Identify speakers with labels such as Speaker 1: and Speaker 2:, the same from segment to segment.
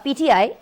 Speaker 1: PTI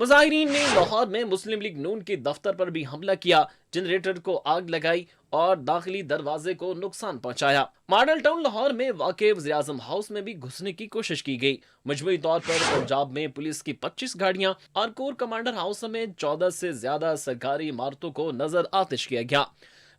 Speaker 2: مظاہرین نے لاہور میں مسلم لیگ نون کے دفتر پر بھی حملہ کیا، جنریٹر کو آگ لگائی اور داخلی دروازے کو نقصان پہنچایا۔ ماڈل ٹاؤن لاہور میں واقع وزیراعظم ہاؤس میں بھی گھسنے کی کوشش کی گئی۔ مجموعی طور پر پنجاب میں پولیس کی 25 گاڑیاں اور کور کمانڈر ہاؤس سمیت 14 سے زیادہ سرکاری عمارتوں کو نظر آتش کیا گیا۔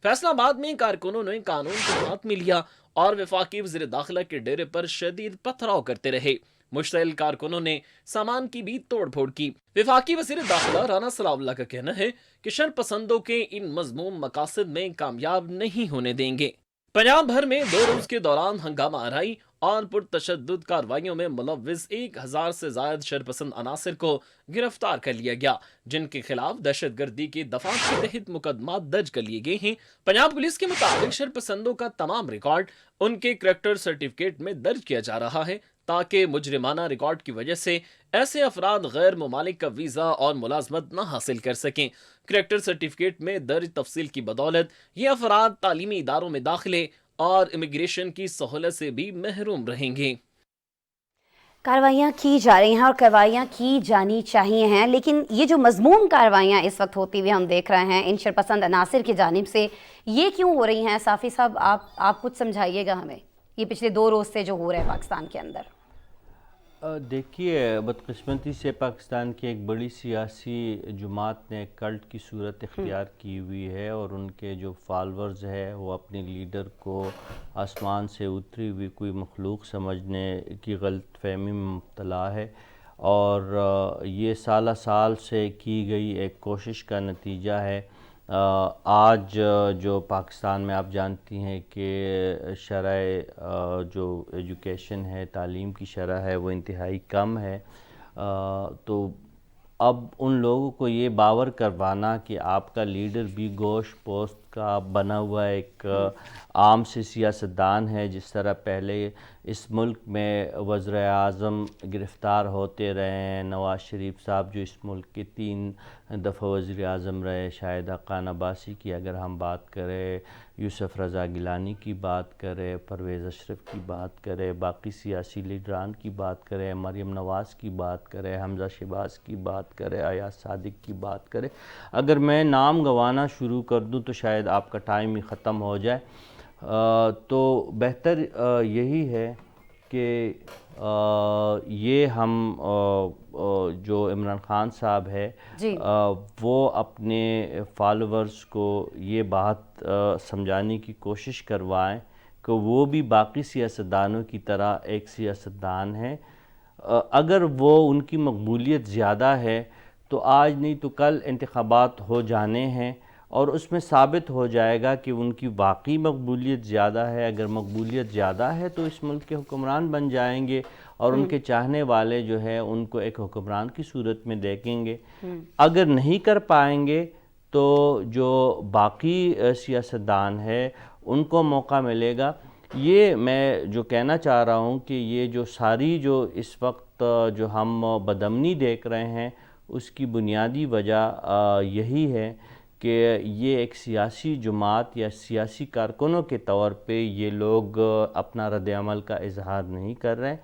Speaker 2: فیصلہ آباد میں کارکنوں نے قانون کو ہاتھ میں لیا اور وفاقی وزیر داخلہ کے ڈیرے پر شدید پتھراؤ کرتے رہے۔ مشتعل کارکنوں نے سامان کی بھی توڑ پھوڑ کی۔ وفاقی وزیر داخلہ رانا ثناء اللہ کا کہنا ہے کہ شر پسندوں کے ان مذموم مقاصد میں کامیاب نہیں ہونے دیں گے۔ پنجاب بھر میں 2 روز کے دوران ہنگامہ آرائی اور پرتشدد کارروائیوں میں ملوث 1000 سے زائد شرپسند عناصر کو گرفتار کر لیا گیا، جن کے خلاف دہشت گردی کی دفعات کے تحت مقدمات درج کر لیے گئے ہیں۔ پنجاب پولیس کے مطابق شرپسندوں کا تمام ریکارڈ ان کے کریکٹر سرٹیفکیٹ میں درج کیا جا رہا ہے تاکہ مجرمانہ ریکارڈ کی وجہ سے ایسے افراد غیر ممالک کا ویزا اور ملازمت نہ حاصل کر سکیں۔ کریکٹر سرٹیفکیٹ میں درج تفصیل کی بدولت یہ افراد تعلیمی اداروں میں داخلے اور امیگریشن کی سہولت سے بھی محروم رہیں گے۔
Speaker 1: کارروائیاں کی جا رہی ہیں اور کارروائیاں کی جانی چاہیے ہیں، لیکن یہ جو مضمون کارروائیاں اس وقت ہوتی ہوئی ہم دیکھ رہے ہیں ان شرپسند عناصر کی جانب سے، یہ کیوں ہو رہی ہیں؟ صافی صاحب آپ کچھ سمجھائیے گا ہمیں، یہ پچھلے 2 روز سے جو ہو رہا ہے پاکستان کے اندر۔
Speaker 3: دیکھیے، بدقسمتی سے پاکستان کی ایک بڑی سیاسی جماعت نے کلٹ کی صورت اختیار کی ہوئی ہے اور ان کے جو فالورز ہے وہ اپنے لیڈر کو آسمان سے اتری ہوئی کوئی مخلوق سمجھنے کی غلط فہمی میں مبتلا ہے، اور یہ سالہ سال سے کی گئی ایک کوشش کا نتیجہ ہے۔ آج جو پاکستان میں آپ جانتی ہیں کہ شرح جو ایجوکیشن ہے، تعلیم کی شرح ہے، وہ انتہائی کم ہے، تو اب ان لوگوں کو یہ باور کروانا کہ آپ کا لیڈر بھی گوشت پوست کا بنا ہوا ایک عام سے سیاستدان ہے، جس طرح پہلے اس ملک میں وزیر اعظم گرفتار ہوتے رہے ہیں، نواز شریف صاحب جو اس ملک کے 3 دفعہ وزیر اعظم رہے، شاہد حقان عباسی کی اگر ہم بات کریں، یوسف رضا گیلانی کی بات کریں، پرویز اشرف کی بات کریں، باقی سیاسی لیڈران کی بات کریں، مریم نواز کی بات کریں، حمزہ شہباز کی بات کریں، ایاز صادق کی بات کریں، اگر میں نام گنوانا شروع کر دوں تو شاید آپ کا ٹائم ہی ختم ہو جائے۔ تو بہتر یہی ہے کہ یہ ہم جو عمران خان صاحب ہے وہ اپنے فالورز کو یہ بات سمجھانے کی کوشش کروائیں کہ وہ بھی باقی سیاستدانوں کی طرح ایک سیاستدان ہے۔ اگر وہ ان کی مقبولیت زیادہ ہے تو آج نہیں تو کل انتخابات ہو جانے ہیں اور اس میں ثابت ہو جائے گا کہ ان کی واقعی مقبولیت زیادہ ہے۔ اگر مقبولیت زیادہ ہے تو اس ملک کے حکمران بن جائیں گے اور ان کے چاہنے والے جو ہے ان کو ایک حکمران کی صورت میں دیکھیں گے۔ اگر نہیں کر پائیں گے تو جو باقی سیاستدان ہے ان کو موقع ملے گا۔ یہ میں جو کہنا چاہ رہا ہوں کہ یہ جو ساری جو اس وقت جو ہم بدامنی دیکھ رہے ہیں اس کی بنیادی وجہ یہی ہے کہ یہ ایک سیاسی جماعت یا سیاسی کارکنوں کے طور پہ یہ لوگ اپنا رد عمل کا اظہار نہیں کر رہے،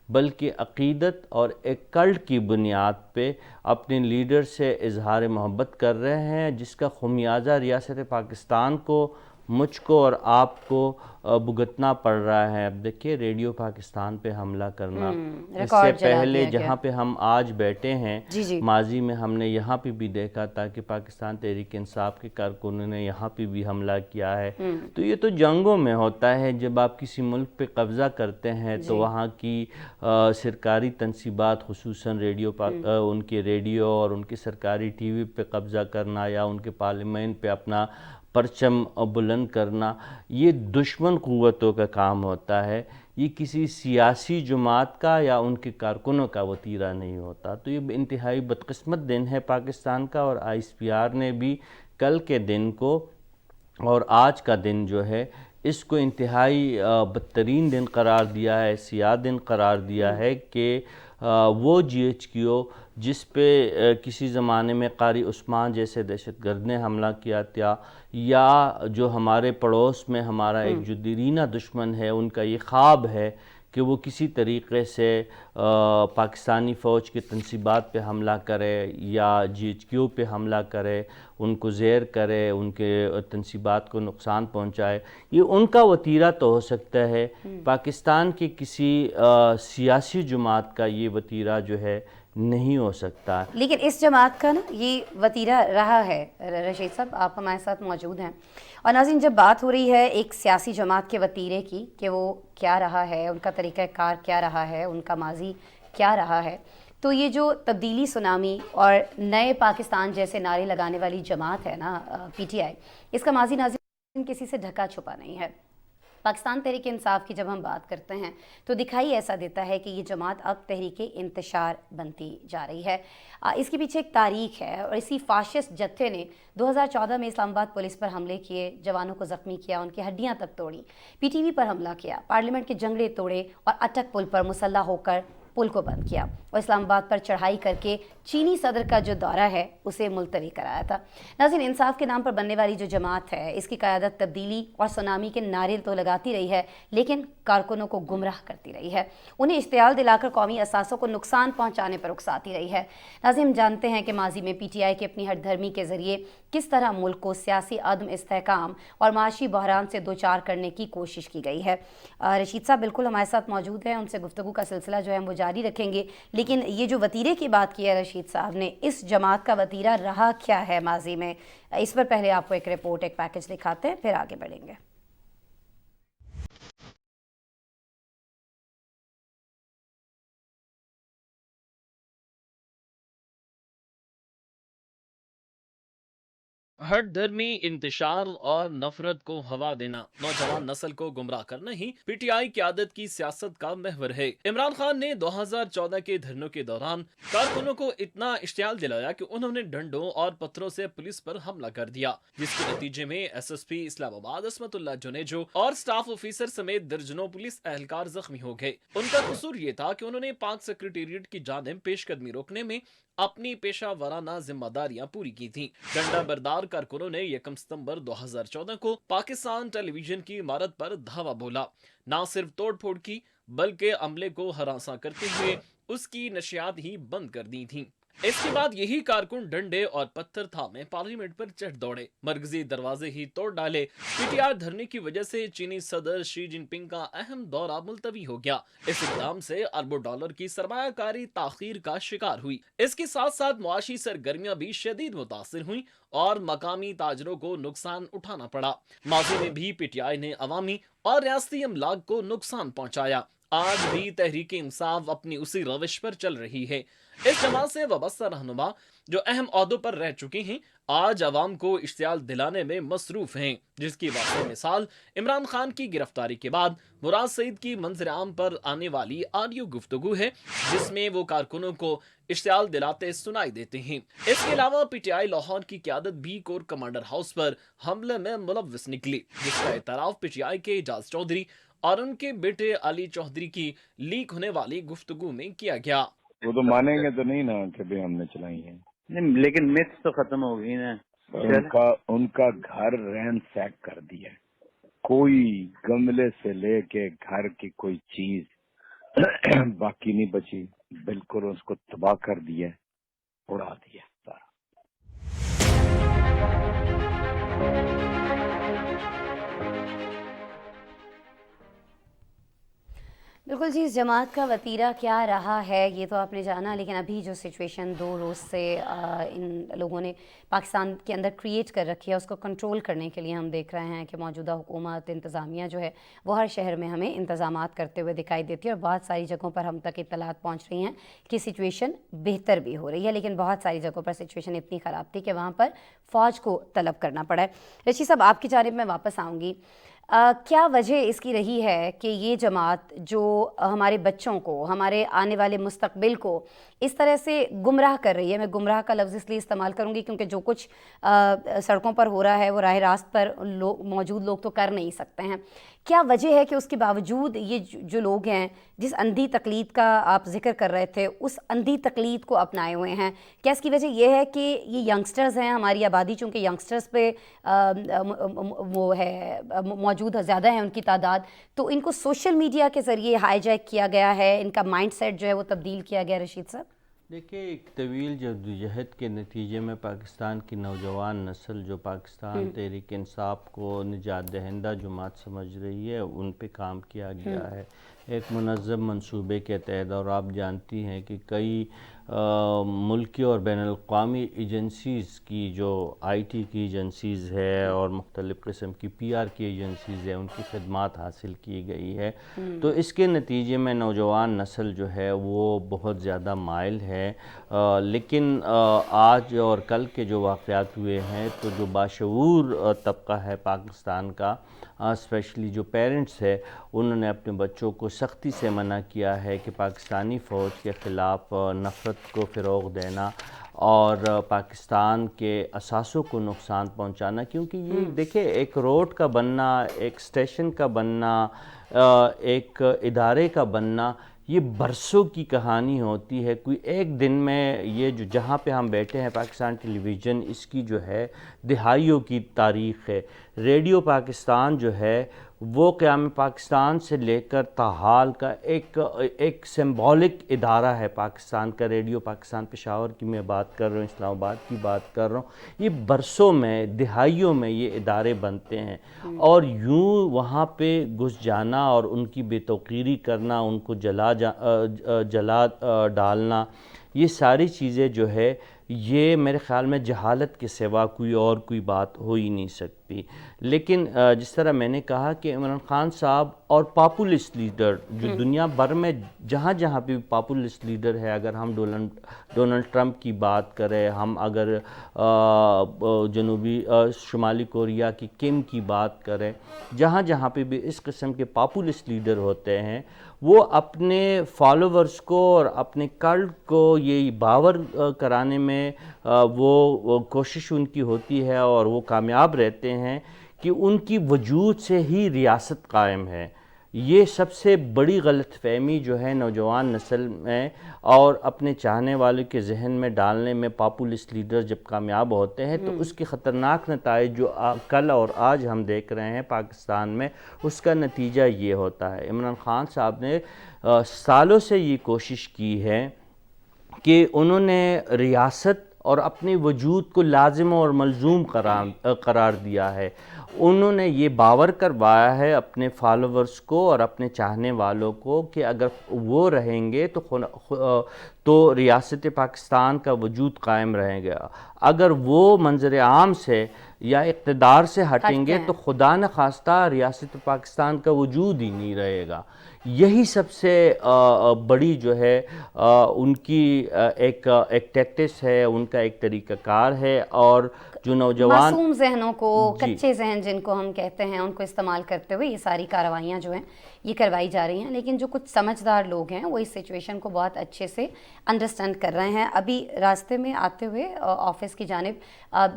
Speaker 3: بلکہ عقیدت اور ایک کلٹ کی بنیاد پہ اپنے لیڈر سے اظہار محبت کر رہے ہیں، جس کا خمیازہ ریاست پاکستان کو، مجھ کو اور آپ کو بھگتنا پڑ رہا ہے۔ اب دیکھیے ریڈیو پاکستان پہ حملہ کرنا، اس سے پہلے جہاں پہ ہم آج بیٹھے ہیں ماضی میں ہم نے یہاں پہ بھی دیکھا تھا کہ پاکستان تحریک انصاف کے کارکنوں نے یہاں پہ بھی حملہ کیا ہے۔ تو یہ تو جنگوں میں ہوتا ہے، جب آپ کسی ملک پہ قبضہ کرتے ہیں تو وہاں کی سرکاری تنصیبات خصوصاً ان کے ریڈیو اور ان کے سرکاری ٹی وی پہ قبضہ کرنا یا ان کے پارلیمنٹ پہ اپنا پرچم بلند کرنا، یہ دشمن قوتوں کا کام ہوتا ہے، یہ کسی سیاسی جماعت کا یا ان کے کارکنوں کا وتیرہ نہیں ہوتا۔ تو یہ انتہائی بدقسمت دن ہے پاکستان کا، اور ISPR نے بھی کل کے دن کو اور آج کا دن جو ہے اس کو انتہائی بدترین دن قرار دیا ہے، سیاہ دن قرار دیا ہے کہ وہ GHQ جس پہ کسی زمانے میں قاری عثمان جیسے دہشت گرد نے حملہ کیا تھا، یا جو ہمارے پڑوس میں ہمارا ایک جو دیرینہ دشمن ہے ان کا یہ خواب ہے کہ وہ کسی طریقے سے پاکستانی فوج کے تنصیبات پہ حملہ کرے یا GHQ پہ حملہ کرے، ان کو زیر کرے، ان کے تنصیبات کو نقصان پہنچائے، یہ ان کا وتیرہ تو ہو سکتا ہے، پاکستان کی کسی سیاسی جماعت کا یہ وتیرہ جو ہے نہیں ہو سکتا۔
Speaker 1: لیکن اس جماعت کا نا یہ وتیرہ رہا ہے۔ رشید صاحب آپ ہمارے ساتھ موجود ہیں، اور ناظرین جب بات ہو رہی ہے ایک سیاسی جماعت کے وتیرے کی کہ وہ کیا رہا ہے، ان کا طریقہ کار کیا رہا ہے، ان کا ماضی کیا رہا ہے، تو یہ جو تبدیلی سونامی اور نئے پاکستان جیسے نعرے لگانے والی جماعت ہے نا PTI، اس کا ماضی ناظرین کسی سے ڈھکا چھپا نہیں ہے۔ پاکستان تحریک انصاف کی جب ہم بات کرتے ہیں تو دکھائی ایسا دیتا ہے کہ یہ جماعت اب تحریک انتشار بنتی جا رہی ہے۔ اس کے پیچھے ایک تاریخ ہے، اور اسی فاشسٹ جتھے نے 2014 میں اسلام آباد پولیس پر حملے کیے، جوانوں کو زخمی کیا، ان کی ہڈیاں تک توڑی، PTV پر حملہ کیا، پارلیمنٹ کے جنگلے توڑے اور اٹک پل پر مسلح ہو کر پل کو بند کیا، اور اسلام آباد پر چڑھائی کر کے چینی صدر کا جو دورہ ہے اسے ملتوی کرایا تھا۔ ناظرین انصاف کے نام پر بننے والی جو جماعت ہے، اس کی قیادت تبدیلی اور سونامی کے نعرے تو لگاتی رہی ہے، لیکن کارکنوں کو گمراہ کرتی رہی ہے، انہیں اشتعال دلا کر قومی اثاثوں کو نقصان پہنچانے پر اکساتی رہی ہے۔ ناظرین ہم جانتے ہیں کہ ماضی میں PTI کے اپنی ہٹ دھرمی کے ذریعے کس طرح ملک کو سیاسی عدم استحکام اور معاشی بحران سے دوچار کرنے کی کوشش کی گئی ہے۔ رشید صاحب بالکل ہمارے ساتھ موجود ہیں، ان سے گفتگو کا سلسلہ جو ہے ہم وہ جاری رکھیں گے، لیکن یہ جو وتیرے کی بات کی ہے رشید صاحب نے، اس جماعت کا وتیرہ رہا کیا ہے ماضی میں، اس پر پہلے آپ کو ایک رپورٹ، ایک پیکج دکھاتے ہیں، پھر آگے بڑھیں گے۔
Speaker 2: ہٹ دھرمی انتشار اور نفرت کو ہوا دینا، نوجوان نسل کو گمراہ کرنا ہی PTI قیادت کی سیاست کا محور ہے۔ عمران خان نے 2014 کے دھرنوں کے دوران کارکنوں کو اتنا اشتعال دلایا کہ انہوں نے ڈنڈوں اور پتھروں سے پولیس پر حملہ کر دیا، جس کے نتیجے میں SSP اسلام آباد عصمت اللہ جنیجو اور سٹاف آفیسر سمیت درجنوں پولیس اہلکار زخمی ہو گئے۔ ان کا قصور یہ تھا کہ انہوں نے پاک سیکریٹریٹ کی جانب پیش قدمی روکنے میں اپنی پیشہ ورانہ ذمہ داریاں پوری کی تھیں۔ ڈنڈا بردار کارکنوں نے 1 ستمبر 2014 کو پاکستان ٹیلی ویژن کی عمارت پر دھاوا بولا، نہ صرف توڑ پھوڑ کی بلکہ عملے کو ہراساں کرتے ہوئے اس کی نشریات ہی بند کر دی تھیں۔ اس کے بعد یہی کارکن ڈنڈے اور پتھر تھامے پارلیمنٹ پر چڑھ دوڑے، مرکزی دروازے ہی توڑ ڈالے۔ PTI دھرنے کی وجہ سے چینی صدر شی جن پنگ کا اہم دورہ ملتوی ہو گیا۔ اس اقدام سے اربوں ڈالر کی سرمایہ کاری تاخیر کا شکار ہوئی۔ اس کے ساتھ ساتھ معاشی سرگرمیاں بھی شدید متاثر ہوئیں اور مقامی تاجروں کو نقصان اٹھانا پڑا۔ ماضی میں بھی PTI نے عوامی اور ریاستی املاک کو نقصان پہنچایا۔ آج بھی تحریک انصاف اپنی اسی روش پر چل رہی ہے۔ اس جماعت سے وابستہ رہنما جو اہم عہدوں پر رہ چکے ہیں، آج عوام کو اشتعال دلانے میں مصروف ہیں، جس کی واضح مثال عمران خان کی گرفتاری کے بعد مراد سعید کی منظر عام پر آنے والی آڈیو گفتگو ہے، جس میں وہ کارکنوں کو اشتعال دلاتے سنائی دیتے ہیں۔ اس کے علاوہ PTI لاہور کی قیادت بھی کور کمانڈر ہاؤس پر حملے میں ملوث نکلی، جس کا اعتراف PTI کے اعجاز چودھری اور ان کے بیٹے علی چودھری کی لیک ہونے والی گفتگو میں کیا گیا۔
Speaker 4: وہ تو مانیں گے تو نہیں نا کہ بھی ہم نے چلائی ہیں،
Speaker 5: نہیں، لیکن متس تو ختم ہو گئی نا۔
Speaker 4: ان کا گھر رین سیک کر دیا، کوئی گملے سے لے کے گھر کی کوئی چیز باقی نہیں بچی، بالکل اس کو تباہ کر دیا، اڑا دیا سارا۔
Speaker 1: بالکل جی، اس جماعت کا وتیرہ کیا رہا ہے یہ تو آپ نے جانا، لیکن ابھی جو سچویشن 2 روز سے ان لوگوں نے پاکستان کے اندر کریٹ کر رکھی ہے، اس کو کنٹرول کرنے کے لیے ہم دیکھ رہے ہیں کہ موجودہ حکومت انتظامیہ جو ہے وہ ہر شہر میں ہمیں انتظامات کرتے ہوئے دکھائی دیتی ہے، اور بہت ساری جگہوں پر ہم تک اطلاعات پہنچ رہی ہیں کہ سچویشن بہتر بھی ہو رہی ہے، لیکن بہت ساری جگہوں پر سچویشن اتنی خراب تھی کہ وہاں پر فوج کو طلب کرنا پڑا ہے۔ رشید صاحب آپ کی جانب میں واپس آؤں گی، کیا وجہ اس کی رہی ہے کہ یہ جماعت جو ہمارے بچوں کو، ہمارے آنے والے مستقبل کو اس طرح سے گمراہ کر رہی ہے؟ میں گمراہ کا لفظ اس لیے استعمال کروں گی کیونکہ جو کچھ سڑکوں پر ہو رہا ہے وہ راہ راست پر موجود لوگ تو کر نہیں سکتے ہیں۔ کیا وجہ ہے کہ اس کے باوجود یہ جو لوگ ہیں جس اندھی تقلید کا آپ ذکر کر رہے تھے اس اندھی تقلید کو اپنائے ہوئے ہیں؟ کیا اس کی وجہ یہ ہے کہ یہ ینگسٹرز ہیں، ہماری آبادی چونکہ ینگسٹرز پہ وہ ہے موجود زیادہ ہیں ان کی تعداد، تو ان کو سوشل میڈیا کے ذریعے ہائی جیک کیا گیا ہے، ان کا مائنڈ سیٹ جو ہے وہ تبدیل کیا گیا؟ رشید صاحب
Speaker 3: دیکھیے، ایک طویل جدوجہد کے نتیجے میں پاکستان کی نوجوان نسل جو پاکستان تحریک انصاف کو نجات دہندہ جماعت سمجھ رہی ہے، ان پہ کام کیا گیا ہے ایک منظم منصوبے کے تحت. اور آپ جانتی ہیں کہ کئی ملکی اور بین الاقوامی ایجنسیز کی جو آئی ٹی کی ایجنسیز ہے اور مختلف قسم کی پی آر کی ایجنسیز ہیں، ان کی خدمات حاصل کی گئی ہے. تو اس کے نتیجے میں نوجوان نسل جو ہے وہ بہت زیادہ مائل ہے. لیکن آج اور کل کے جو واقعات ہوئے ہیں تو جو باشعور طبقہ ہے پاکستان کا، اسپیشلی جو پیرنٹس ہے، انہوں نے اپنے بچوں کو سختی سے منع کیا ہے کہ پاکستانی فوج کے خلاف نفرت کو فروغ دینا اور پاکستان کے اثاثوں کو نقصان پہنچانا. کیونکہ یہ دیکھیں، ایک روڈ کا بننا، ایک اسٹیشن کا بننا، ایک ادارے کا بننا، یہ برسوں کی کہانی ہوتی ہے. کوئی ایک دن میں یہ جو جہاں پہ ہم بیٹھے ہیں پاکستان ٹیلی ویژن، اس کی جو ہے دہائیوں کی تاریخ ہے. ریڈیو پاکستان جو ہے وہ قیام پاکستان سے لے کر تاحال کا ایک سمبولک ادارہ ہے. پاکستان کا ریڈیو پاکستان، پشاور کی میں بات کر رہا ہوں، اسلام آباد کی بات کر رہا ہوں. یہ برسوں میں، دہائیوں میں یہ ادارے بنتے ہیں، اور یوں وہاں پہ گھس جانا اور ان کی بے توقیری کرنا، ان کو جلا ڈالنا، یہ ساری چیزیں جو ہے یہ میرے خیال میں جہالت کے سوا کوئی بات ہو ہی نہیں سکتی. لیکن جس طرح میں نے کہا کہ عمران خان صاحب اور پاپولسٹ لیڈر جو دنیا بھر میں جہاں جہاں بھی پاپولسٹ لیڈر ہے، اگر ہم ڈونلڈ ٹرمپ کی بات کریں، ہم اگر شمالی کوریا کی کم کی بات کریں، جہاں جہاں پہ بھی اس قسم کے پاپولسٹ لیڈر ہوتے ہیں، وہ اپنے فالوورز کو اور اپنے کلٹ کو یہ باور کرانے میں وہ کوشش ان کی ہوتی ہے اور وہ کامیاب رہتے ہیں کہ ان کی وجود سے ہی ریاست قائم ہے. یہ سب سے بڑی غلط فہمی جو ہے نوجوان نسل میں اور اپنے چاہنے والے کے ذہن میں ڈالنے میں، پاپولسٹ لیڈر جب کامیاب ہوتے ہیں تو اس کے خطرناک نتائج جو کل اور آج ہم دیکھ رہے ہیں پاکستان میں، اس کا نتیجہ یہ ہوتا ہے. عمران خان صاحب نے سالوں سے یہ کوشش کی ہے کہ انہوں نے ریاست اور اپنے وجود کو لازم اور ملزوم قرار دیا ہے. انہوں نے یہ باور کروایا ہے اپنے فالوورز کو اور اپنے چاہنے والوں کو کہ اگر وہ رہیں گے تو ریاست پاکستان کا وجود قائم رہے گا. اگر وہ منظر عام سے یا اقتدار سے ہٹیں گے تو خدا نخواستہ ریاست پاکستان کا وجود ہی نہیں رہے گا. یہی سب سے بڑی جو ہے ان کی ایک ٹیکٹس ہے، ان کا ایک طریقہ کار ہے. اور جو نوجوان
Speaker 1: معصوم ذہنوں کو، کچے ذہن جن کو ہم کہتے ہیں، ان کو استعمال کرتے ہوئے یہ ساری کارروائیاں جو ہیں یہ کروائی جا رہی ہیں. لیکن جو کچھ سمجھدار لوگ ہیں وہ اس سچویشن کو بہت اچھے سے انڈرسٹینڈ کر رہے ہیں. ابھی راستے میں آتے ہوئے آفس کی جانب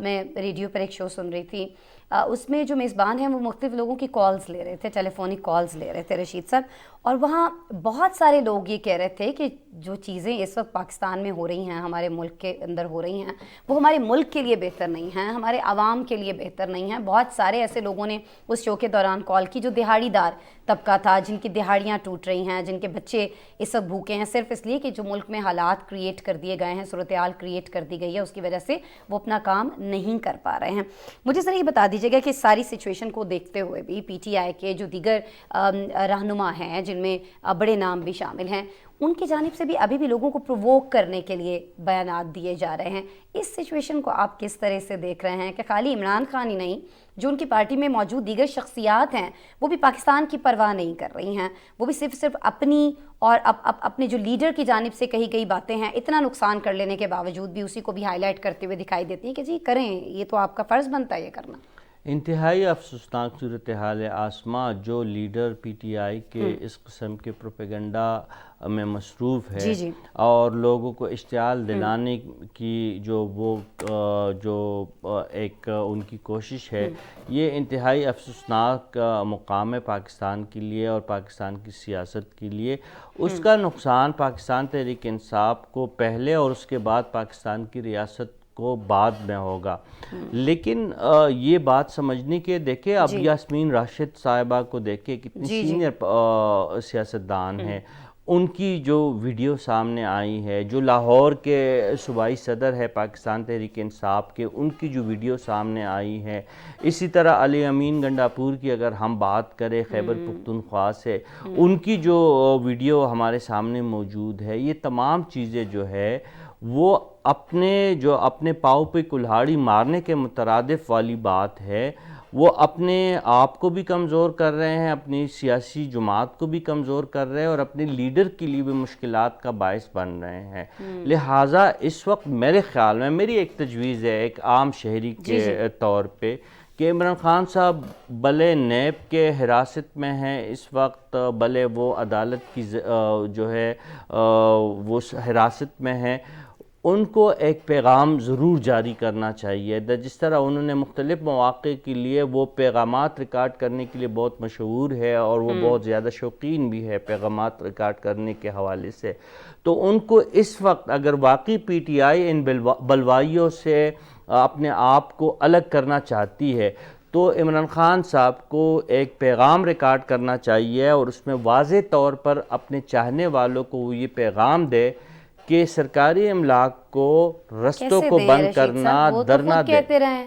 Speaker 1: میں ریڈیو پر ایک شو سن رہی تھی، اس میں جو میزبان ہیں وہ مختلف لوگوں کی کالز لے رہے تھے، ٹیلی فونک کالز لے رہے تھے رشید صاحب، اور وہاں بہت سارے لوگ یہ کہہ رہے تھے کہ جو چیزیں اس وقت پاکستان میں ہو رہی ہیں، ہمارے ملک کے اندر ہو رہی ہیں، وہ ہمارے ملک کے لیے بہتر نہیں ہیں، ہمارے عوام کے لیے بہتر نہیں ہیں. بہت سارے ایسے لوگوں نے اس شو کے دوران کال کی جو دہاڑی دار طبقہ تھا، جن کی دہاڑیاں ٹوٹ رہی ہیں، جن کے بچے اس وقت بھوکے ہیں، صرف اس لیے کہ جو ملک میں حالات کریٹ کر دیے گئے ہیں، صورتحال کریٹ کر دی گئی ہے، اس کی وجہ سے وہ اپنا کام نہیں کر پا رہے ہیں. مجھے ذرا یہ بتا دیجیے گا کہ ساری سچویشن کو دیکھتے ہوئے بھی پی ٹی آئی کے جو دیگر رہنما ہیں، جن میں بڑے نام بھی شامل ہیں، ان کی جانب سے بھی ابھی بھی لوگوں کو پروووک کرنے کے لیے بیانات دیے جا رہے ہیں. اس سچویشن کو آپ کس طرح سے دیکھ رہے ہیں کہ خالی عمران خان ہی نہیں، جو ان کی پارٹی میں موجود دیگر شخصیات ہیں وہ بھی پاکستان کی پرواہ نہیں کر رہی ہیں، وہ بھی صرف اپنی اور اپنے جو لیڈر کی جانب سے کہی گئی باتیں ہیں، اتنا نقصان کر لینے کے باوجود بھی اسی کو بھی ہائی لائٹ کرتے ہوئے دکھائی دیتی ہیں کہ جی کریں، یہ تو آپ کا فرض بنتا ہے یہ کرنا.
Speaker 3: انتہائی افسوسناک صورتحال آسما جو لیڈر پی ٹی آئی کے اس قسم کے پروپیگنڈا میں مصروف ہے
Speaker 1: جی
Speaker 3: اور لوگوں کو اشتعال دلانے کی جو ایک ان کی کوشش ہے، یہ انتہائی افسوسناک مقام ہے پاکستان کے لیے اور پاکستان کی سیاست کے لیے۔ اس کا نقصان پاکستان تحریک انصاف کو پہلے اور اس کے بعد پاکستان کی ریاست کو بعد میں ہوگا۔ لیکن یہ بات سمجھنے کے دیکھیں، اب یاسمین راشد صاحبہ کو دیکھیں، کتنی سینئر سیاستدان ہیں، ان کی جو ویڈیو سامنے آئی ہے، جو لاہور کے صوبائی صدر ہے پاکستان تحریک انصاف کے، ان کی جو ویڈیو سامنے آئی ہے، اسی طرح علی امین گنڈاپور کی اگر ہم بات کریں خیبر پختونخوا سے، ان کی جو ویڈیو ہمارے سامنے موجود ہے، یہ تمام چیزیں جو ہے وہ اپنے پاؤں پہ کلہاڑی مارنے کے مترادف والی بات ہے۔ وہ اپنے آپ کو بھی کمزور کر رہے ہیں، اپنی سیاسی جماعت کو بھی کمزور کر رہے ہیں اور اپنے لیڈر کے لیے بھی مشکلات کا باعث بن رہے ہیں۔ لہٰذا اس وقت میرے خیال میں میری ایک تجویز ہے ایک عام شہری کے طور پہ کہ عمران خان صاحب بلے نیب کے حراست میں ہیں اس وقت، بلے وہ عدالت کی جو ہے وہ حراست میں ہیں، ان کو ایک پیغام ضرور جاری کرنا چاہیے۔ جس طرح انہوں نے مختلف مواقع کے لیے وہ پیغامات ریکارڈ کرنے کے لیے بہت مشہور ہے اور وہ بہت زیادہ شوقین بھی ہے پیغامات ریکارڈ کرنے کے حوالے سے، تو ان کو اس وقت اگر واقعی پی ٹی آئی ان بلوائیوں سے اپنے آپ کو الگ کرنا چاہتی ہے تو عمران خان صاحب کو ایک پیغام ریکارڈ کرنا چاہیے اور اس میں واضح طور پر اپنے چاہنے والوں کو وہ یہ پیغام دے کہ سرکاری املاک کو رستوں کو بند کرنا، درنا دے۔
Speaker 1: کہتے رہے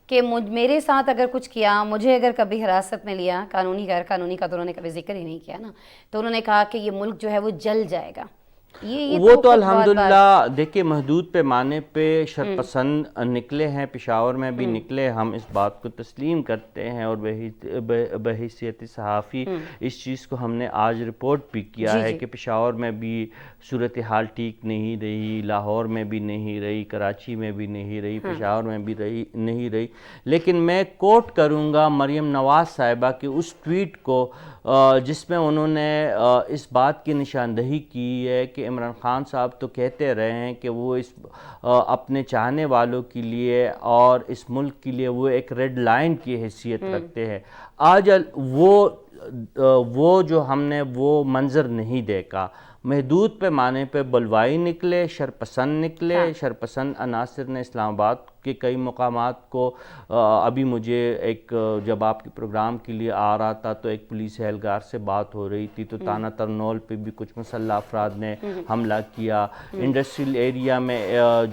Speaker 1: کہ میرے ساتھ اگر کچھ کیا، مجھے اگر کبھی حراست میں لیا، قانونی غیر قانونی کا تو انہوں نے کبھی ذکر ہی نہیں کیا نا، تو انہوں نے کہا کہ یہ ملک جو ہے وہ جل جائے گا۔
Speaker 3: وہ تو الحمدللہ دیکھیں محدود پیمانے پہ شرپسند نکلے ہیں، پشاور میں بھی نکلے، ہم اس بات کو تسلیم کرتے ہیں اور بحیثیت صحافی اس چیز کو ہم نے آج رپورٹ بھی کیا ہے کہ پشاور میں بھی صورتحال ٹھیک نہیں رہی، لاہور میں بھی نہیں رہی، کراچی میں بھی نہیں رہی، پشاور میں بھی نہیں رہی۔ لیکن میں کوٹ کروں گا مریم نواز صاحبہ کے اس ٹویٹ کو جس میں انہوں نے اس بات کی نشاندہی کی ہے کہ عمران خان صاحب تو کہتے رہے ہیں کہ وہ اپنے چاہنے والوں کے لیے اور اس ملک کے لیے وہ ایک ریڈ لائن کی حیثیت رکھتے ہیں۔ آج وہ جو ہم نے وہ منظر نہیں دیکھا، محدود پیمانے پہ بلوائی نکلے، شرپسند نکلے، شرپسند عناصر نے اسلام آباد کے کئی مقامات کو ابھی مجھے ایک جب آپ کے پروگرام کے لیے آ رہا تھا تو ایک پولیس اہلکار سے بات ہو رہی تھی تو تانا ترنول پہ بھی کچھ مسلح افراد نے حملہ کیا، انڈسٹریل ایریا میں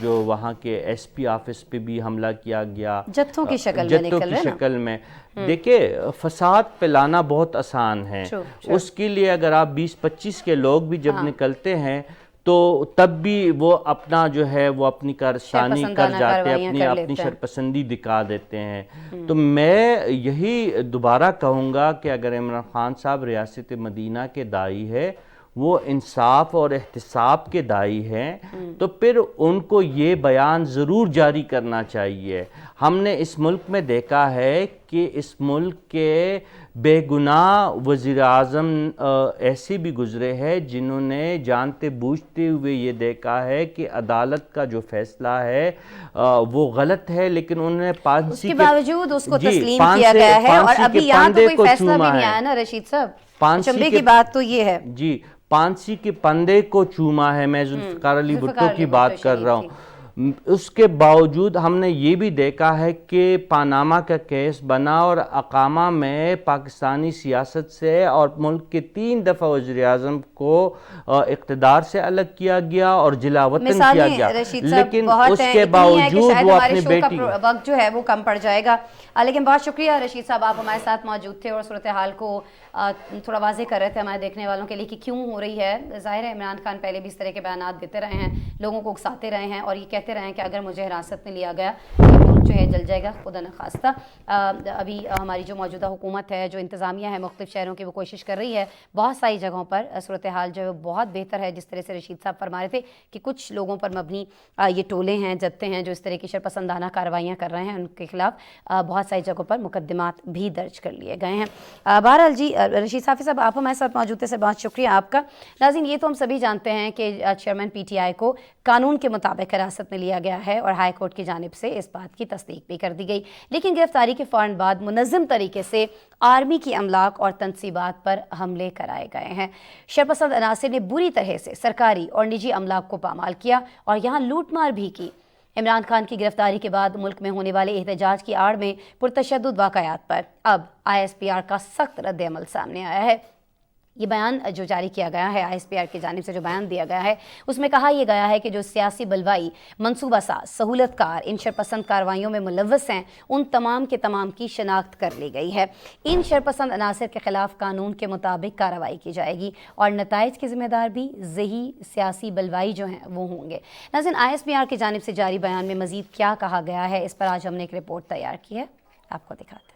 Speaker 3: جو وہاں کے ایس پی آفس پہ بھی حملہ کیا گیا،
Speaker 1: جتھوں کی
Speaker 3: شکل میں۔ دیکھیں فساد پھیلانا بہت آسان ہے، اس کے لیے اگر آپ 20-25 کے لوگ بھی جب نکلتے ہیں تو تب بھی وہ اپنا جو ہے وہ اپنی کارستانی کر جاتے ہیں، اپنی شرپسندی دکھا دیتے ہیں۔ تو میں یہی دوبارہ کہوں گا کہ اگر عمران خان صاحب ریاست مدینہ کے داعی ہے، وہ انصاف اور احتساب کے داعی ہیں، تو پھر ان کو یہ بیان ضرور جاری کرنا چاہیے۔ ہم نے اس ملک میں دیکھا ہے کہ اس ملک کے بے گناہ وزیر اعظم ایسے بھی گزرے ہیں جنہوں نے جانتے بوجھتے ہوئے یہ دیکھا ہے کہ عدالت کا جو فیصلہ ہے وہ غلط ہے، لیکن انہوں نے
Speaker 1: اس کے باوجود اس کو تسلیم کیا گیا ہے اور ابھی یہاں تو کوئی فیصلہ بھی نہیں آیا نا رشید صاحب، چمبے کی بات تو یہ ہے۔
Speaker 3: جی، پانسی کے پندے کو چوما ہے، میں ذوالفقار علی بھٹو کی بات کر رہا ہوں۔ اس کے باوجود ہم نے یہ بھی دیکھا ہے کہ پاناما کا کیس بنا اور اقامہ میں پاکستانی سیاست سے اور ملک کے 3 دفعہ وزیر اعظم کو اقتدار سے الگ کیا گیا اور جلا وطن کیا گیا، لیکن اس کے باوجود وہ اپنی بیٹی
Speaker 1: وقت جو ہے وہ کم پڑ جائے گا۔ لیکن بہت شکریہ رشید صاحب، آپ ہمارے ساتھ موجود تھے اور صورتحال کو تھوڑا واضح کر رہے تھے ہمارے دیکھنے والوں کے لیے کہ کیوں ہو رہی ہے۔ ظاہر ہے عمران خان پہلے بھی اس طرح کے بیانات دیتے رہے ہیں، لوگوں کو اکساتے رہے ہیں اور یہ کہتے رہے ہیں کہ اگر مجھے حراست میں لیا گیا ملک جو ہے جل جائے گا خدا نخواستہ. ابھی ہماری جو موجودہ حکومت ہے, جو انتظامیہ ہے مختلف شہروں کی, وہ کوشش کر رہی ہے. بہت ساری جگہوں پر صورتحال جو ہے بہت بہتر ہے. جس طرح سے رشید صاحب فرما رہے تھے کہ کچھ لوگوں پر مبنی یہ ٹولے ہیں, جتھے ہیں جو اس طرح کی شرپسندانہ کارروائیاں کر رہے ہیں, ان کے خلاف بہت ساری جگہوں پر مقدمات بھی درج کر لیے گئے ہیں. بہرحال جی رشید صاحب آپ ہمارے ساتھ موجود تھے, سر بہت شکریہ آپ کا. ناظرین, یہ تو ہم سبھی جانتے ہیں کہ چیئرمین پی ٹی آئی کو قانون کے مطابق حراست میں لیا گیا ہے اور ہائی کورٹ کی جانب سے اس بات کی تصدیق بھی کر دی گئی. لیکن گرفتاری کے فوراً بعد منظم طریقے سے آرمی کی املاک اور تنصیبات پر حملے کرائے گئے ہیں. شرپسند عناصر نے بری طرح سے سرکاری اور نجی املاک کو پامال کیا اور یہاں لوٹ مار بھی کی. عمران خان کی گرفتاری کے بعد ملک میں ہونے والے احتجاج کی آڑ میں پرتشدد واقعات پر اب آئی ایس پی آر کا سخت رد عمل سامنے آیا ہے. یہ بیان جو جاری کیا گیا ہے, آئی ایس پی آر کی جانب سے جو بیان دیا گیا ہے, اس میں کہا یہ گیا ہے کہ جو سیاسی بلوائی, منصوبہ ساز, سہولت کار ان شرپسند کارروائیوں میں ملوث ہیں, ان تمام کے تمام کی شناخت کر لی گئی ہے. ان شرپسند عناصر کے خلاف قانون کے مطابق کارروائی کی جائے گی اور نتائج کے ذمہ دار بھی ذہی سیاسی بلوائی جو ہیں وہ ہوں گے. ناظرین, آئی ایس پی آر کی جانب سے جاری بیان میں مزید کیا کہا گیا ہے, اس پر آج ہم نے ایک رپورٹ تیار کی ہے, آپ کو دکھاتے ہیں.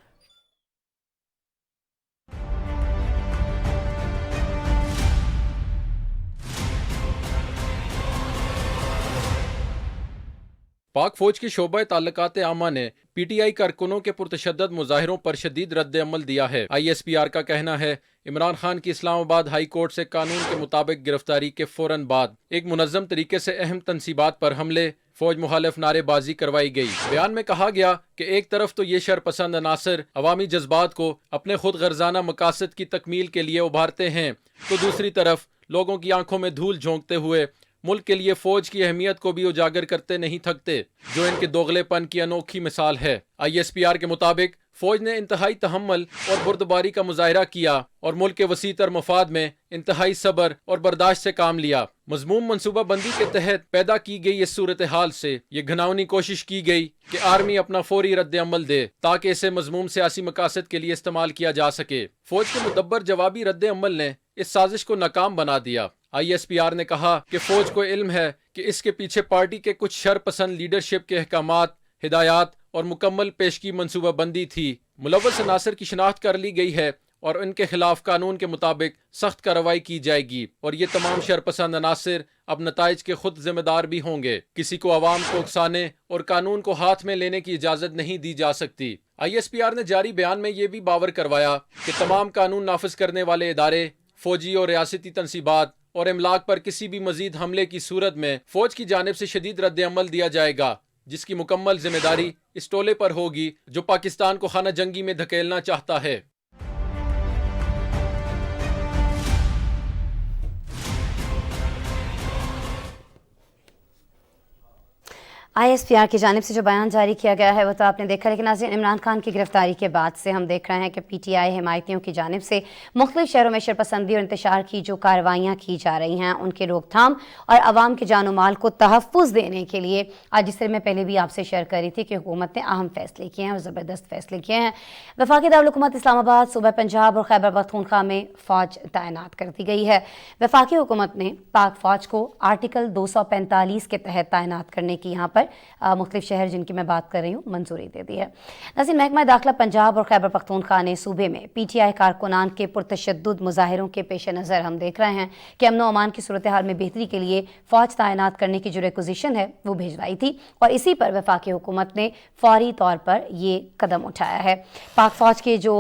Speaker 6: پاک فوج کی شعبہ تعلقات عامہ نے پی ٹی آئی کارکنوں کے پرتشدد مظاہروں پر شدید رد عمل دیا ہے. آئی ایس پی آر کا کہنا ہے عمران خان کی اسلام آباد ہائی کورٹ سے قانون کے مطابق گرفتاری کے فوراً بعد ایک منظم طریقے سے اہم تنصیبات پر حملے, فوج مخالف نعرے بازی کروائی گئی. بیان میں کہا گیا کہ ایک طرف تو یہ شرپسند عناصر عوامی جذبات کو اپنے خود غرضانہ مقاصد کی تکمیل کے لیے ابھارتے ہیں, تو دوسری طرف لوگوں کی آنکھوں میں دھول جھونکتے ہوئے ملک کے لیے فوج کی اہمیت کو بھی اجاگر کرتے نہیں تھکتے, جو ان کے دوغلے پن کی انوکھی مثال ہے. آئی ایس پی آر کے مطابق فوج نے انتہائی تحمل اور بردباری کا مظاہرہ کیا اور ملک کے وسیع تر مفاد میں انتہائی صبر اور برداشت سے کام لیا. مضموم منصوبہ بندی کے تحت پیدا کی گئی اس صورتحال سے یہ گھناؤنی کوشش کی گئی کہ آرمی اپنا فوری رد عمل دے تاکہ اسے مضموم سیاسی مقاصد کے لیے استعمال کیا جا سکے. فوج کے مدبر جوابی رد عمل نے اس سازش کو ناکام بنا دیا. آئی ایس پی آر نے کہا کہ فوج کو علم ہے کہ اس کے پیچھے پارٹی کے کچھ شر پسند لیڈرشپ کے احکامات, ہدایات اور مکمل پیشگی منصوبہ بندی تھی. ملوث عناصر کی شناخت کر لی گئی ہے اور ان کے خلاف قانون کے مطابق سخت کارروائی کی جائے گی اور یہ تمام شرپسند عناصر اب نتائج کے خود ذمہ دار بھی ہوں گے. کسی کو عوام کو اکسانے اور قانون کو ہاتھ میں لینے کی اجازت نہیں دی جا سکتی. آئی ایس پی آر نے جاری بیان میں یہ بھی باور کروایا کہ تمام قانون نافذ کرنے والے ادارے, فوجی اور ریاستی تنصیبات اور املاک پر کسی بھی مزید حملے کی صورت میں فوج کی جانب سے شدید رد عمل دیا جائے گا, جس کی مکمل ذمہ داری اس ٹولے پر ہوگی جو پاکستان کو خانہ جنگی میں دھکیلنا چاہتا ہے.
Speaker 1: آئی ایس پی آر کی جانب سے جو بیان جاری کیا گیا ہے وہ تو آپ نے دیکھا, لیکن ناظرین عمران خان کی گرفتاری کے بعد سے ہم دیکھ رہے ہیں کہ پی ٹی آئی حمایتیوں کی جانب سے مختلف شہروں میں شرپسندی اور انتشار کی جو کارروائیاں کی جا رہی ہیں ان کے روک تھام اور عوام کے جان و مال کو تحفظ دینے کے لیے آج جس طرح میں پہلے بھی آپ سے شیئر کری تھی کہ حکومت نے اہم فیصلے کیے ہیں اور زبردست فیصلے کیے ہیں. وفاقی دارالحکومت اسلام آباد, صوبہ پنجاب اور خیبر پختونخوا میں فوج تعینات کر دی گئی ہے. وفاقی حکومت نے پاک فوج کو آرٹیکل 245 کے تحت تعینات کرنے کی یہاں پر مختلف شہر جن کی میں بات کر رہی ہوں منظوری دے دی ہے. ناظرین, محکمہ داخلہ پنجاب اور خیبر پختونخوا نے صوبے میں پی ٹی آئی کارکنان کے پرتشدد مظاہروں کے پیش نظر ہم دیکھ رہے ہیں کہ امن و امان کی صورتحال میں بہتری کے لیے فوج تعینات کرنے کی جو ریکوزیشن ہے وہ بھیجوائی تھی اور اسی پر وفاقی حکومت نے فوری طور پر یہ قدم اٹھایا ہے. پاک فوج کے جو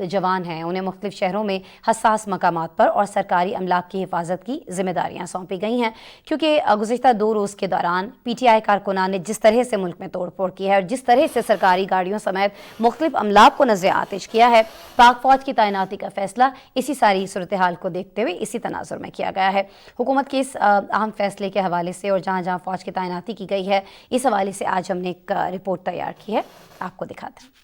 Speaker 1: جوان ہیں انہیں مختلف شہروں میں حساس مقامات پر اور سرکاری املاک کی حفاظت کی ذمہ داریاں سونپی گئی ہیں, کیونکہ گزشتہ 2 روز کے دوران پی ٹی آئی کارکنان نے جس طرح سے ملک میں توڑ پھوڑ کی ہے اور جس طرح سے سرکاری گاڑیوں سمیت مختلف املاک کو نظر آتش کیا ہے, پاک فوج کی تعیناتی کا فیصلہ اسی ساری صورتحال کو دیکھتے ہوئے اسی تناظر میں کیا گیا ہے. حکومت کے اس اہم فیصلے کے حوالے سے اور جہاں جہاں فوج کی تعیناتی کی گئی ہے اس حوالے سے آج ہم نے ایک رپورٹ تیار کی ہے, آپ کو دکھاتے ہیں.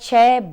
Speaker 1: 6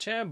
Speaker 2: 6